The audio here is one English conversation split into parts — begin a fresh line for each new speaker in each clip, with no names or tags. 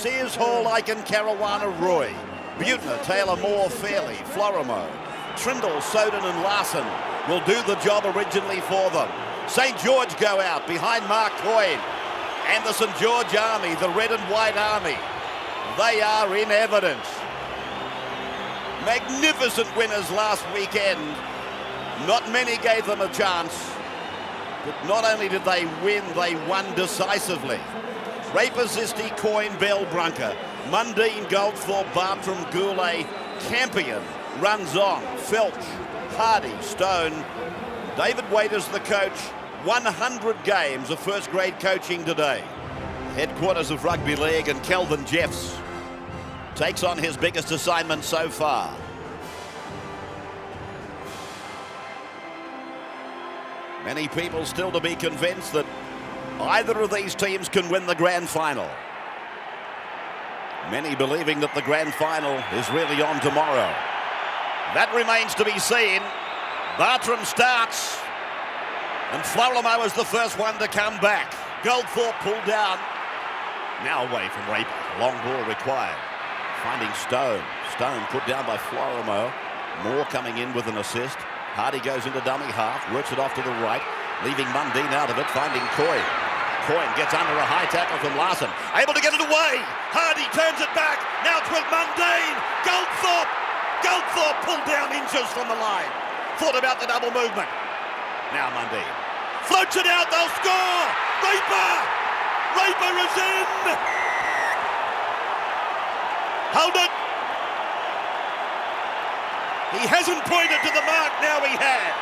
Sears, Hall, Aiken, Caruana, Roy, Butner, Taylor, Moore, Fairley, Florimo, Trindle, Soden and Larson will do the job originally for them. St. George go out behind Mark Coyne and the St. George Army, the red and white army. They are in evidence. Magnificent winners last weekend. Not many gave them a chance. But not only did they win, they won decisively. Raper, Zisti, Coyne, Bell, Brunker, Mundine, Goldthorpe, Bartram, Goulet, Campion, runs on, Felch, Hardy, Stone. David Waiters, the coach, 100 games of first grade coaching today. Headquarters of Rugby League, and Kelvin Jeffs takes on his biggest assignment so far. Many people still to be convinced that either of these teams can win the grand final. Many believing that the grand final is really on tomorrow. That remains to be seen. Bartram starts, and Florimo is the first one to come back. Goldthorpe pulled down. Now away from Raper. Long ball required. Finding Stone. Stone put down by Florimo. Moore coming in with an assist. Hardy goes into dummy half, works it off to the right, leaving Mundine out of it, finding Coyne. Coyne gets under a high tackle from Larson. Able to get it away. Hardy turns it back. Now it's with Mundine. Goldthorpe. Goldthorpe pulled down inches from the line. Thought about the double movement. Now Mundine. Floats it out. They'll score. Raper. Raper is in. Hold it. He hasn't pointed to the mark, now he has.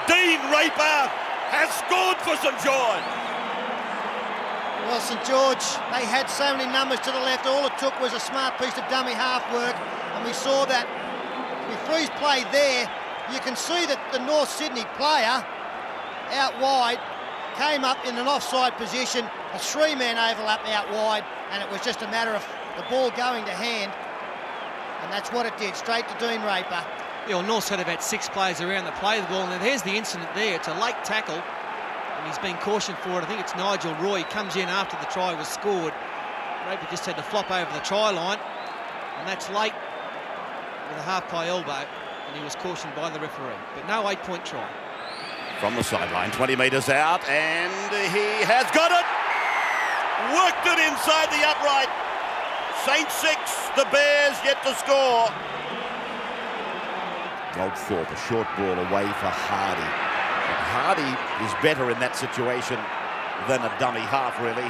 Dean Raper has scored for St. George.
Well, St. George, they had so many numbers to the left. All it took was a smart piece of dummy half work, and we saw that. With Freeze play there, you can see that the North Sydney player out wide came up in an offside position, a three-man overlap out wide, and it was just a matter of the ball going to hand. And that's what it did, straight to Dean Raper.
Yeah, well, North's had about 6 players around the play of the ball, and there's the incident there. It's a late tackle, and he's been cautioned for it. I think it's Nigel Roy comes in after the try was scored. Raper just had to flop over the try line, and that's late with a half-pie elbow, and he was cautioned by the referee. But no 8-point try.
From the sideline, 20 metres out, and he has got it! Worked it inside the upright. St. 6, the Bears yet to score. Goldthorpe, a short ball away for Hardy. And Hardy is better in that situation than a dummy half, really.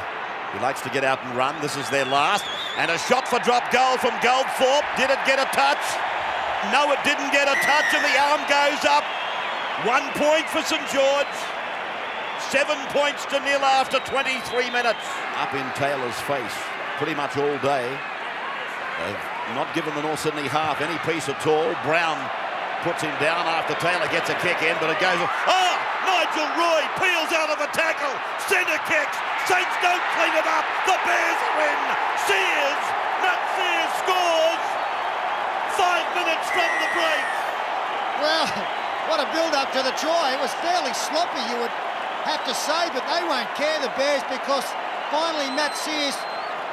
He likes to get out and run. This is their last. And a shot for drop goal from Goldthorpe. Did it get a touch? No, it didn't get a touch, and the arm goes up. 1 point for St. George. 7 points to nil after 23 minutes. Up in Taylor's face pretty much all day. They've not given the North Sydney half any peace at all. Brown puts him down after Taylor gets a kick in, but it goes... Oh! Nigel Roy peels out of a tackle. Centre kicks. Saints don't clean it up. The Bears are in. Sears. Matt Sears scores. 5 minutes from the break.
Well, what a build-up to the try. It was fairly sloppy, you would have to say, but they won't care, the Bears, because finally Matt Sears,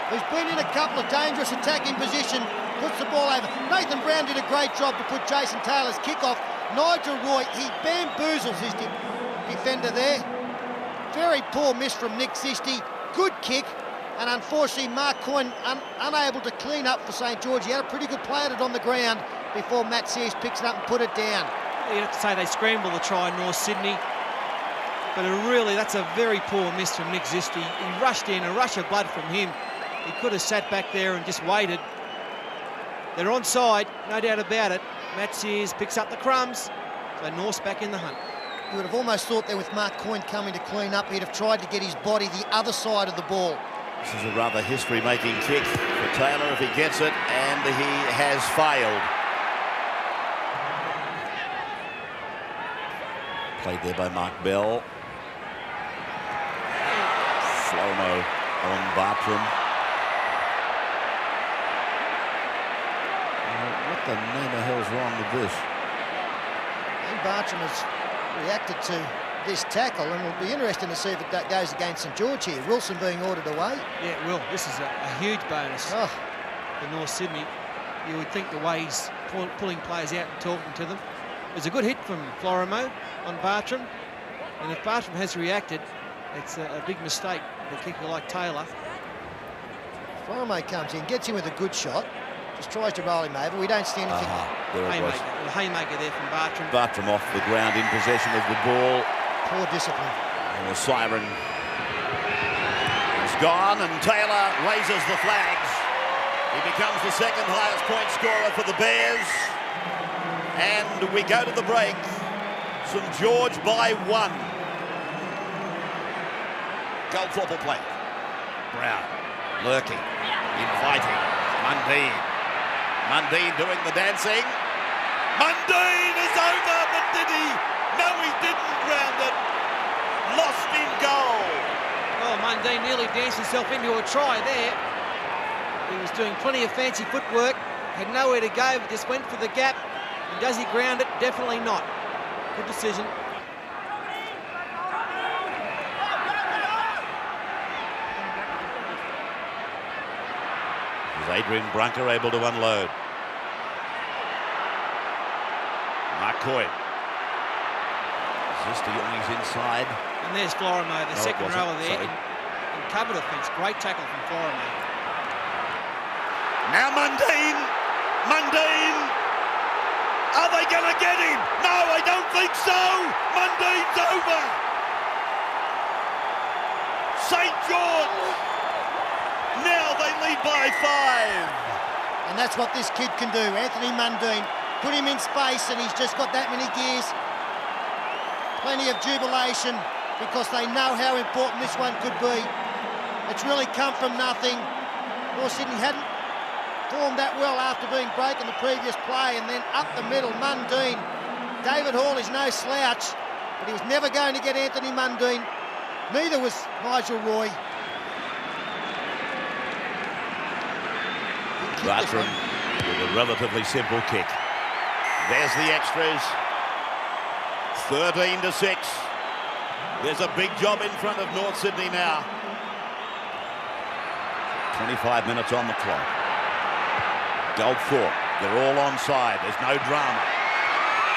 who's been in a couple of dangerous attacking positions, puts the ball over. Nathan Brown did a great job to put Jason Taylor's kick off. Nigel Roy, he bamboozles his defender there. Very poor miss from Nick Zisti. Good kick, and unfortunately Mark Coyne unable to clean up for St. George. He had a pretty good play at it on the ground before Matt Sears picks it up and put it down.
You have to say they scrambled the try in North Sydney, but really that's a very poor miss from Nick Zisti. He rushed in, a rush of blood from him. He could have sat back there and just waited. They're onside, no doubt about it. Matt Sears picks up the crumbs, so North's back in the hunt.
You would have almost thought there with Mark Coyne coming to clean up, he'd have tried to get his body the other side of the ball.
This is a rather history-making kick for Taylor if he gets it, and he has failed. Played there by Mark Bell. Flomo on Bartram. What the name of hell's wrong with this?
And Bartram has reacted to this tackle, and it'll be interesting to see if it goes against St George here. Wilson being ordered away.
Yeah, it will. This is a huge bonus
Oh.
for North Sydney. You would think the way he's pulling players out and talking to them. It was a good hit from Florimo on Bartram, and if Bartram has reacted, it's a big mistake. The kicker like Taylor.
Florimo comes in, gets him with a good shot, just tries to roll him over. We don't see anything.
There it was.
Haymaker there from Bartram.
Bartram off the ground in possession of the ball.
Poor discipline.
And the siren is gone, and Taylor raises the flags. He becomes the second highest point scorer for the Bears. And we go to the break. St George by 1. Goldthorpe will play. Brown, lurking, inviting. Mundine doing the dancing. Mundine is over, but did he? No, he didn't ground it. Lost in goal.
Oh, Mundine nearly danced himself into a try there. He was doing plenty of fancy footwork, had nowhere to go, but just went for the gap. And does he ground it? Definitely not. Good decision.
Is Adrian Brunker able to unload? Mark Coy. Is this the Youngies inside?
And there's Florimo, the second rower there.
Sorry.
In covered offence. Great tackle from Florimo.
Now Mundine. Are they going to get him? No, I don't think so. Mundine's over. St George. Now they lead by 5.
And that's what this kid can do. Anthony Mundine, put him in space and he's just got that many gears. Plenty of jubilation because they know how important this one could be. It's really come from nothing. North Sydney hadn't formed that well after being broken the previous play, and then up the middle, Mundine. David Hall is no slouch, but he was never going to get Anthony Mundine. Neither was Nigel Roy.
Bartram with a relatively simple kick. There's the extras. 13-6. There's a big job in front of North Sydney now. 25 minutes on the clock. Goldthorpe, they're all onside. There's no drama.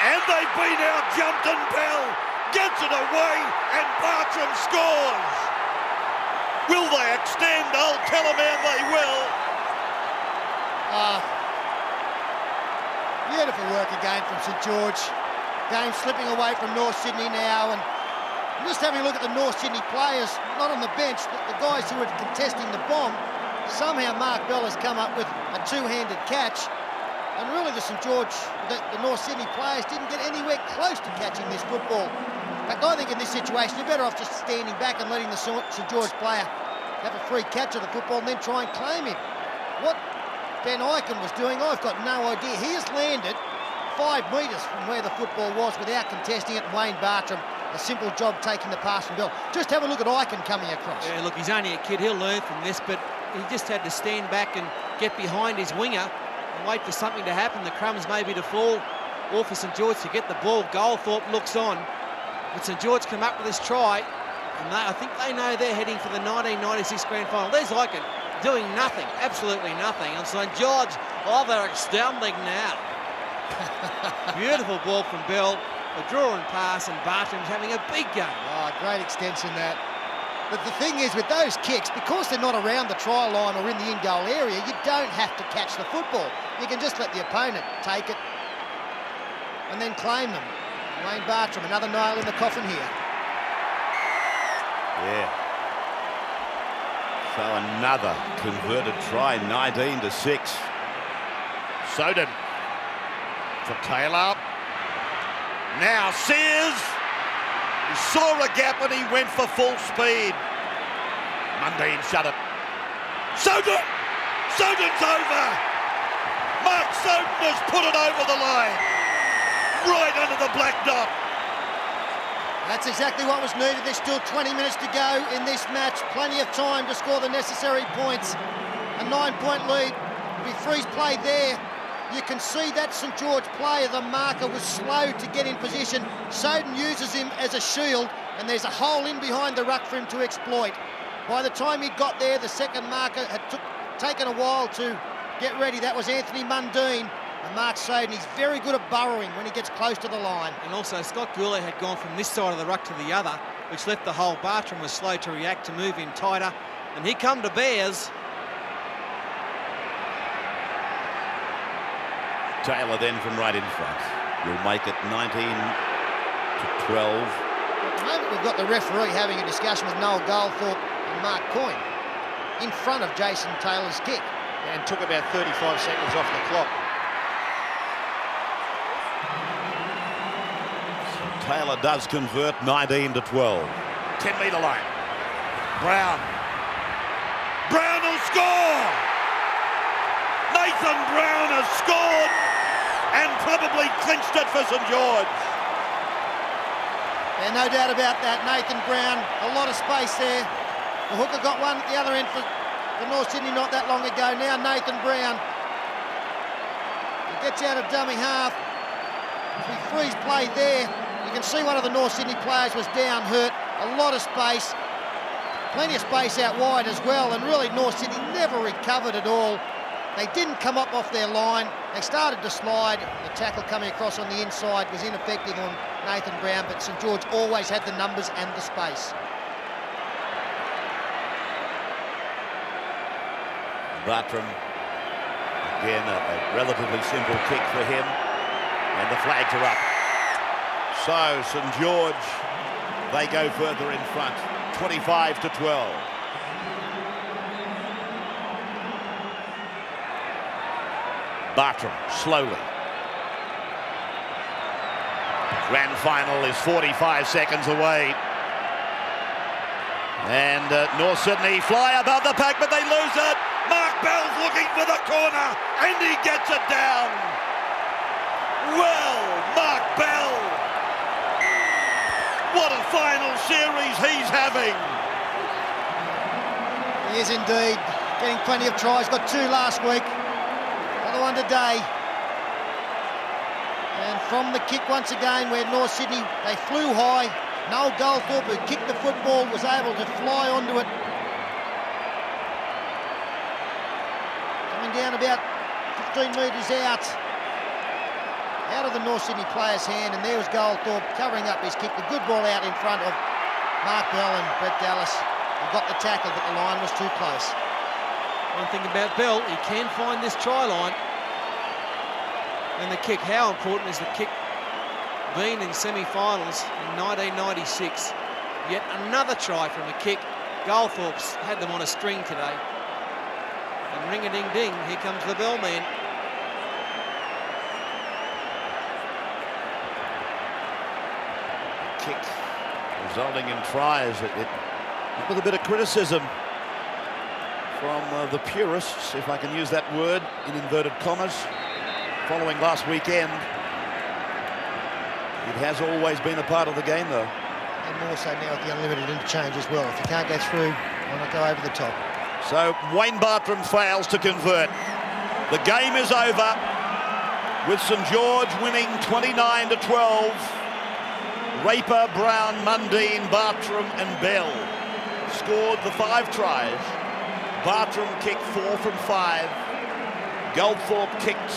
And they've been out-jumped, and Bell gets it away, and Bartram scores. Will they extend? I'll tell them how they will.
Beautiful work again from St George. Game slipping away from North Sydney now, and just having a look at the North Sydney players, not on the bench, the guys who were contesting the bomb. Somehow Mark Bell has come up with a two-handed catch, and really the North Sydney players didn't get anywhere close to catching this football. In fact, I think in this situation you're better off just standing back and letting the St George player have a free catch of the football and then try and claim him. What Ben Eichen was doing, I've got no idea. He has landed 5 metres from where the football was without contesting it. Wayne Bartram, a simple job taking the pass from Bell. Just have a look at Eichen coming across.
Yeah, look, he's only a kid. He'll learn from this, but he just had to stand back and get behind his winger and wait for something to happen. The crumbs maybe to fall, or for St George to get the ball. Goldthorpe looks on, but St George come up with this try, and I think they know they're heading for the 1996 grand final. There's Eichen doing nothing, absolutely nothing. And St George, oh, they're astounding now. Beautiful ball from Bell, a draw and pass, and Bartram's having a big game.
Oh, great extension that. But the thing is, with those kicks, because they're not around the try line or in the in-goal area, you don't have to catch the football. You can just let the opponent take it and then claim them. Wayne Bartram, another nail in the coffin here.
Yeah. So another converted try, 19-6. Soden for Taylor. Now Sears. He saw a gap and he went for full speed. Mundine shut it. Soden! Soden's over! Mark Soden has put it over the line. Right under the black dot.
That's exactly what was needed. There's still 20 minutes to go in this match. Plenty of time to score the necessary points. A 9-point lead. If freeze play there, You can see that St George player, the marker, was slow to get in position. Soden uses him as a shield, and there's a hole in behind the ruck for him to exploit. By the time he got there, the second marker had taken a while to get ready. That was Anthony Mundine. And Mark Soden, he's very good at burrowing when he gets close to the line.
And also Scott Gourlay had gone from this side of the ruck to the other, which left the hole. Bartram was slow to react, to move in tighter. And here come the Bears.
Taylor then from right in front. You'll make it 19-12.
At the moment, we've got the referee having a discussion with Noel Goldthorpe and Mark Coyne in front of Jason Taylor's kick.
And took about 35 seconds off the clock.
Taylor does convert 19-12. 10-metre line. Brown. Brown will score! Nathan Brown has scored and probably clinched it for St George.
Yeah, no doubt about that. Nathan Brown, a lot of space there. The hooker got one at the other end for North Sydney not that long ago. Now Nathan Brown. He gets out of dummy half. He frees play there. You can see one of the North Sydney players was down hurt. A lot of space. Plenty of space out wide as well. And really North Sydney never recovered at all. They didn't come up off their line. They started to slide. The tackle coming across on the inside was ineffective on Nathan Brown, but St George always had the numbers and the space.
Bartram, again, a relatively simple kick for him. And the flags are up. So St George, they go further in front, 25-12. Bartram, slowly. Grand final is 45 seconds away. And North Sydney fly above the pack, but they lose it. Mark Bell's looking for the corner, and he gets it down. Well, Mark Bell. What a final series he's having.
He is indeed. Getting plenty of tries. Got 2 last week. Another one today. And from the kick once again, where North Sydney, they flew high. Noel Goldthorpe, who kicked the football, was able to fly onto it. Coming down about 15 metres out of the North Sydney player's hand, and there was Goldthorpe covering up his kick. The good ball out in front of Mark Bell and Brett Dallas. He got the tackle, but the line was too close.
One thing about Bell, he can find this try line. And the kick, how important is the kick been in semi-finals in 1996? Yet another try from a kick. Goldthorpe's had them on a string today. And ring-a-ding-ding, here comes the bellman.
Kick resulting in tries. With a bit of criticism from the purists, if I can use that word in inverted commas, following last weekend. It has always been a part of the game, though.
And more so now with the unlimited interchange as well. If you can't go through, why not go over the top?
So Wayne Bartram fails to convert. The game is over with St George winning 29-12. Raper, Brown, Mundine, Bartram and Bell scored the 5 tries. Bartram kicked 4 from 5. Goldthorpe kicked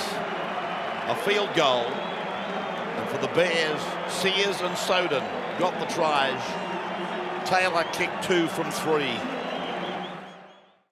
a field goal. And for the Bears, Sears and Soden got the tries. Taylor kicked 2 from 3.